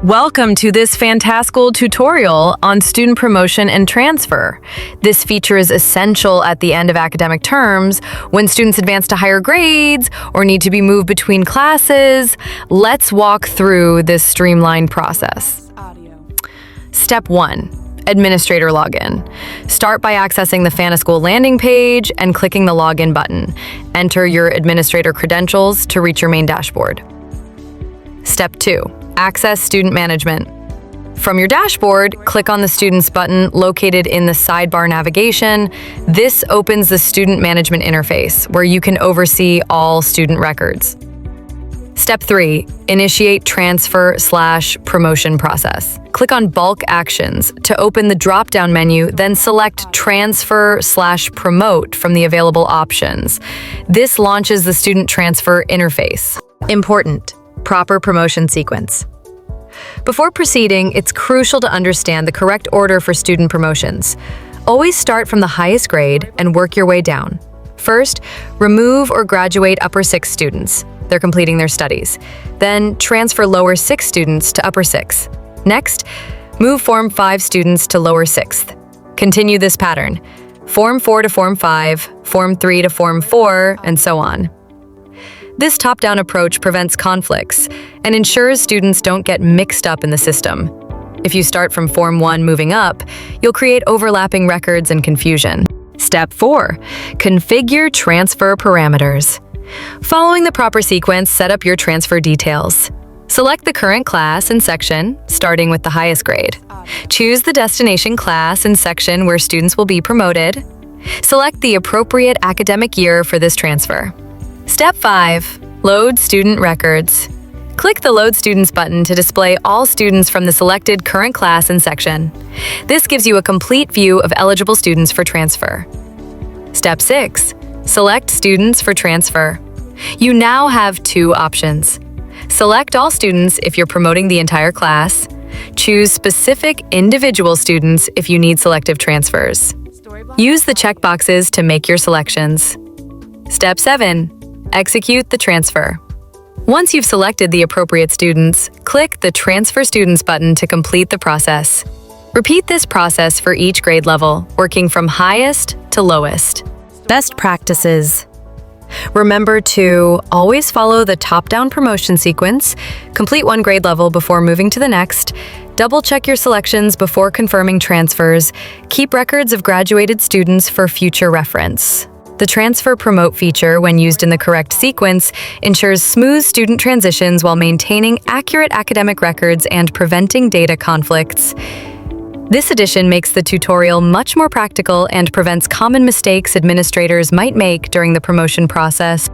Welcome to this Fantaskool tutorial on student promotion and transfer. This feature is essential at the end of academic terms when students advance to higher grades or need to be moved between classes. Let's walk through this streamlined process. Step 1. Administrator login. Start by accessing the Fantaskool landing page and clicking the login button. Enter your administrator credentials to reach your main dashboard. Step 2. Access student management. From your dashboard, click on the Students button located in the sidebar navigation. This opens the student management interface where you can oversee all student records. Step 3. Initiate transfer/promotion process. Click on Bulk Actions to open the drop-down menu, then select Transfer/Promote from the available options. This launches the student transfer interface. Important. Proper promotion sequence. Before proceeding, it's crucial to understand the correct order for student promotions. Always start from the highest grade and work your way down. First, remove or graduate upper 6 students. They're completing their studies. Then, transfer lower 6 students to upper 6. Next, move Form 5 students to lower 6th. Continue this pattern. Form 4 to Form 5, Form 3 to Form 4, and so on. This top-down approach prevents conflicts and ensures students don't get mixed up in the system. If you start from Form 1 moving up, you'll create overlapping records and confusion. Step 4. Configure transfer parameters. Following the proper sequence, set up your transfer details. Select the current class and section, starting with the highest grade. Choose the destination class and section where students will be promoted. Select the appropriate academic year for this transfer. Step 5. Load student records. Click the Load Students button to display all students from the selected current class and section. This gives you a complete view of eligible students for transfer. Step 6. Select students for transfer. You now have 2 options. Select all students if you're promoting the entire class. Choose specific individual students if you need selective transfers. Use the checkboxes to make your selections. Step 7. Execute the transfer. Once you've selected the appropriate students, click the Transfer Students button to complete the process. Repeat this process for each grade level, working from highest to lowest. Best practices. Remember to always follow the top-down promotion sequence, complete one grade level before moving to the next, double-check your selections before confirming transfers, keep records of graduated students for future reference. The Transfer Promote feature, when used in the correct sequence, ensures smooth student transitions while maintaining accurate academic records and preventing data conflicts. This addition makes the tutorial much more practical and prevents common mistakes administrators might make during the promotion process.